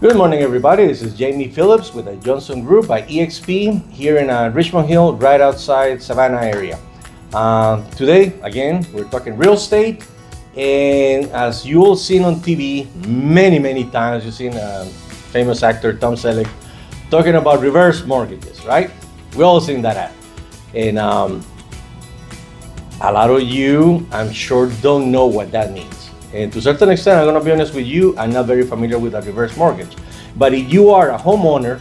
Good morning, everybody. This is Jaime.Phillips with the Johnson Group by EXP here in Richmond Hill, right outside Savannah area. Today, again, we're talking real estate. And as you all seen on TV many times, you've seen famous actor Tom Selleck talking about reverse mortgages, right? We all seen that ad. And a lot of you, I'm sure, don't know what that means. And to a certain extent, I'm gonna be honest with you, I'm not very familiar with a reverse mortgage. But if you are a homeowner,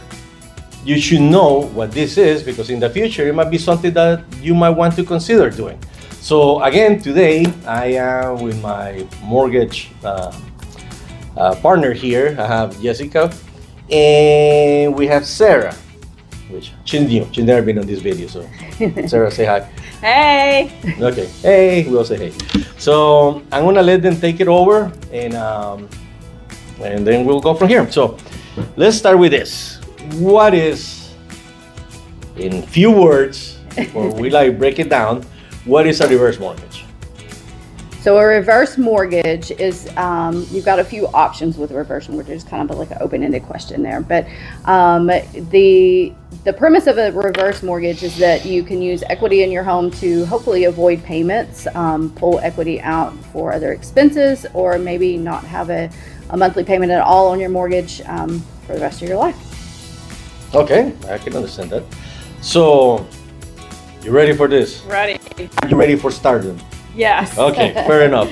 you should know what this is, because in the future, it might be something that you might want to consider doing. So again, today, I am with my mortgage partner here. I have Jessica, and we have Sara, which she's new. She's never been on this video, so Sara, say hi. Hey. Okay, hey, we'll say hey. So I'm gonna let them take it over, and then we'll go from here. So let's start with this. What is, in few words, or we break it down, what is a reverse mortgage? So a reverse mortgage is, you've got a few options with a reverse mortgage. It's kind of like an open-ended question there. But the premise of a reverse mortgage is that you can use equity in your home to hopefully avoid payments, pull equity out for other expenses, or maybe not have a monthly payment at all on your mortgage for the rest of your life. Okay, I can understand that. So, you ready for this? Ready. Are you ready for stardom? Yes. Okay, fair enough.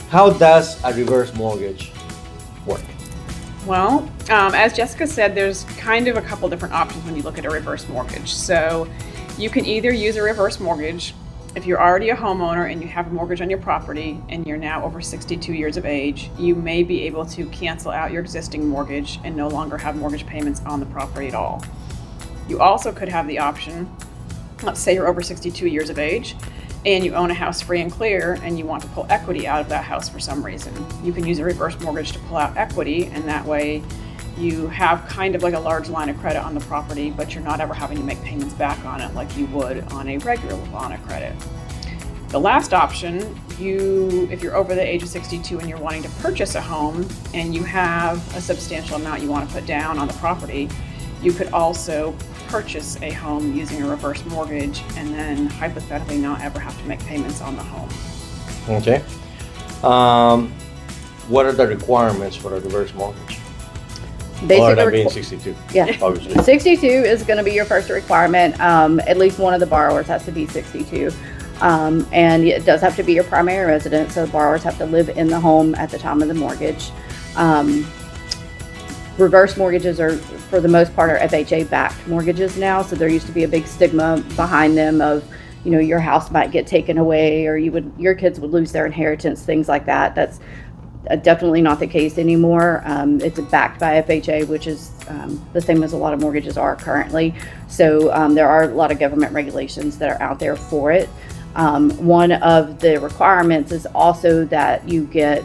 How does a reverse mortgage work? Well, as Jessica said, there's kind of a couple different options when you look at a reverse mortgage. So you can either use a reverse mortgage if you're already a homeowner and you have a mortgage on your property and you're now over 62 years of age. You may be able to cancel out your existing mortgage and no longer have mortgage payments on the property at all. You also could have the option, let's say you're over 62 years of age and you own a house free and clear and you want to pull equity out of that house for some reason. You can use a reverse mortgage to pull out equity, and that way you have kind of like a large line of credit on the property, but you're not ever having to make payments back on it like you would on a regular line of credit. The last option, if you're over the age of 62 and you're wanting to purchase a home and you have a substantial amount you want to put down on the property, you could also purchase a home using a reverse mortgage and then hypothetically not ever have to make payments on the home. Okay. What are the requirements for a reverse mortgage? Or that being 62? Yeah, obviously. 62 is going to be your first requirement. At least one of the borrowers has to be 62. And it does have to be your primary residence, so borrowers have to live in the home at the time of the mortgage. Reverse mortgages are, for the most part, are FHA-backed mortgages now, so there used to be a big stigma behind them of, your house might get taken away, or your kids would lose their inheritance, things like that. That's definitely not the case anymore. It's backed by FHA, which is the same as a lot of mortgages are currently. So there are a lot of government regulations that are out there for it. One of the requirements is also that you get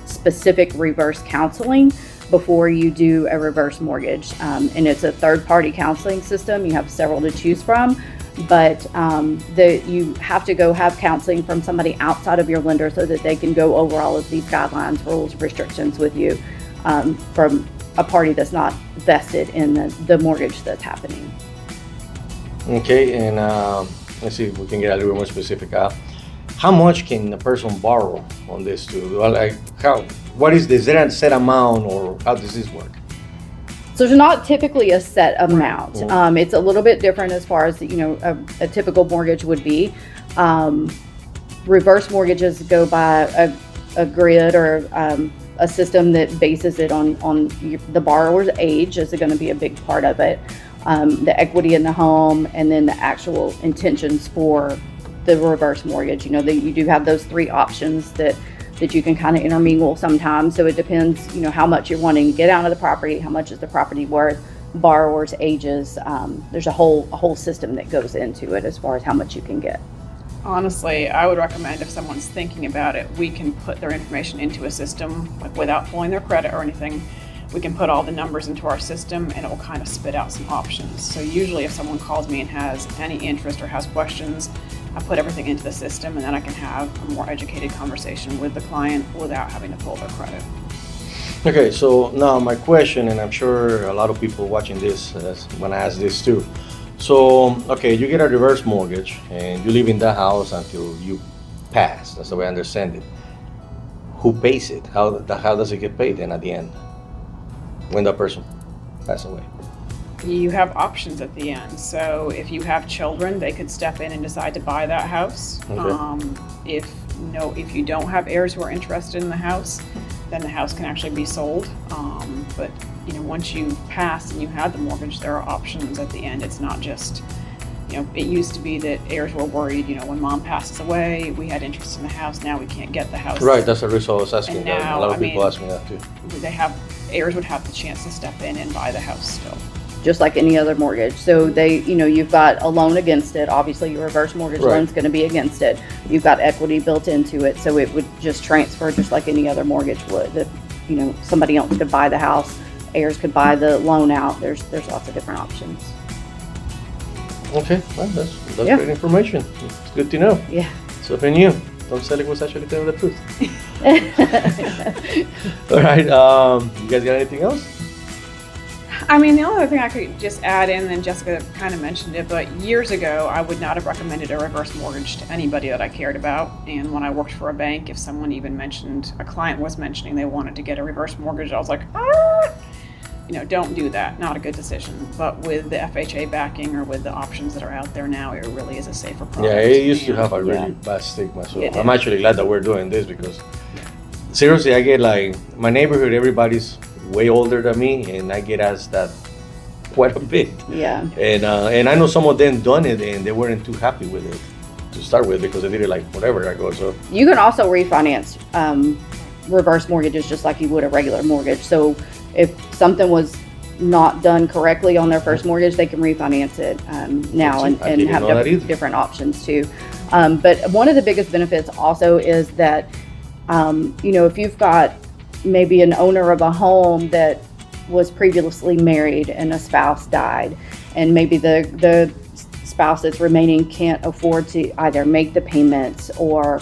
specific reverse counseling before you do a reverse mortgage. And it's a third-party counseling system. You have several to choose from, but you have to go have counseling from somebody outside of your lender so that they can go over all of these guidelines, rules, restrictions with you from a party that's not vested in the mortgage that's happening. Okay, and let's see if we can get a little bit more specific. How much can a person borrow on this too? What is this? Is there a set amount, or how does this work? So there's not typically a set amount. It's a little bit different as far as a typical mortgage would be. Reverse mortgages go by a grid or a system that bases it on the borrower's age is going to be a big part of it. The equity in the home, and then the actual intentions for the reverse mortgage. You do have those three options that you can kind of intermingle sometimes. So it depends, how much you're wanting to get out of the property, how much is the property worth, borrowers' ages. There's a whole system that goes into it as far as how much you can get. Honestly, I would recommend if someone's thinking about it, we can put their information into a system, like without pulling their credit or anything. We can put all the numbers into our system and it will kind of spit out some options. So usually if someone calls me and has any interest or has questions, I put everything into the system, and then I can have a more educated conversation with the client without having to pull their credit. Okay, so now my question, and I'm sure a lot of people watching this when I ask this too. So, okay, you get a reverse mortgage and you live in that house until you pass. That's the way I understand it. Who pays it? How does it get paid then at the end when that person passes away? You have options at the end. So if you have children, they could step in and decide to buy that house. Okay. If you don't have heirs who are interested in the house, then the house can actually be sold. But once you pass and you had the mortgage, there are options at the end. It's not just, it used to be that heirs were worried, when mom passes away, we had interest in the house, now we can't get the house. Right, that's the reason I was asking. And now, a lot of people ask me that too. Heirs would have the chance to step in and buy the house still. Just like any other mortgage. So you've got a loan against it. Obviously, your reverse mortgage Right. loan's going to be against it. You've got equity built into it, so it would just transfer just like any other mortgage would. That somebody else could buy the house, heirs could buy the loan out. There's lots of different options. Okay, well, that's Yeah. great information. It's good to know. Yeah. Something new. Don't sell it was actually telling the truth. All right, you guys got anything else? The only other thing I could just add in, and Jessica kind of mentioned it, but years ago, I would not have recommended a reverse mortgage to anybody that I cared about. And when I worked for a bank, if someone even a client was mentioning they wanted to get a reverse mortgage, I was like, don't do that. Not a good decision. But with the FHA backing or with the options that are out there now, it really is a safer product. Yeah, it used to have a Yeah. really bad stigma. So It I'm did. actually glad that we're doing this because seriously, I get my neighborhood, everybody's way older than me, and I get asked that quite a bit. Yeah. And I know some of them done it and they weren't too happy with it to start with because they did it like whatever I go. So You can also refinance reverse mortgages just like you would a regular mortgage. So if something was not done correctly on their first mortgage, they can refinance it now and I didn't have know that either. different options too. But one of the biggest benefits also is that, if you've got maybe an owner of a home that was previously married and a spouse died, and maybe the spouse that's remaining can't afford to either make the payments or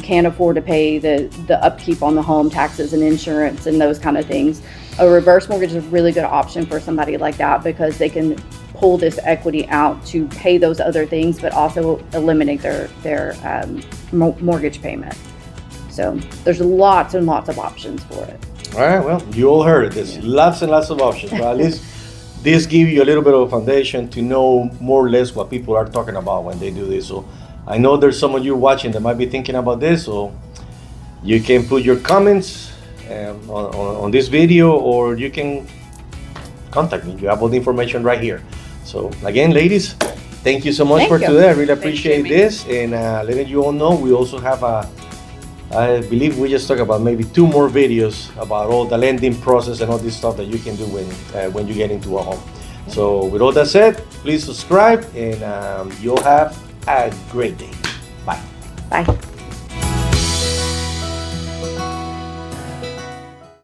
can't afford to pay the upkeep on the home, taxes and insurance and those kind of things. A reverse mortgage is a really good option for somebody like that because they can pull this equity out to pay those other things, but also eliminate their mortgage payment. So there's lots and lots of options for it. all right, well, you all heard it. There's lots and lots of options, but at least this gives you a little bit of a foundation to know more or less what people are talking about when they do this. So I know there's some of you watching that might be thinking about this, so you can put your comments on this video, or you can contact me. You have all the information right here. So again, ladies, thank you so much Thank for you. today. I really appreciate Jamie. this, and letting you all know we also have I believe we just talked about maybe 2 more videos about all the lending process and all this stuff that you can do when you get into a home. So with all that said, please subscribe, and you'll have a great day. Bye. Bye.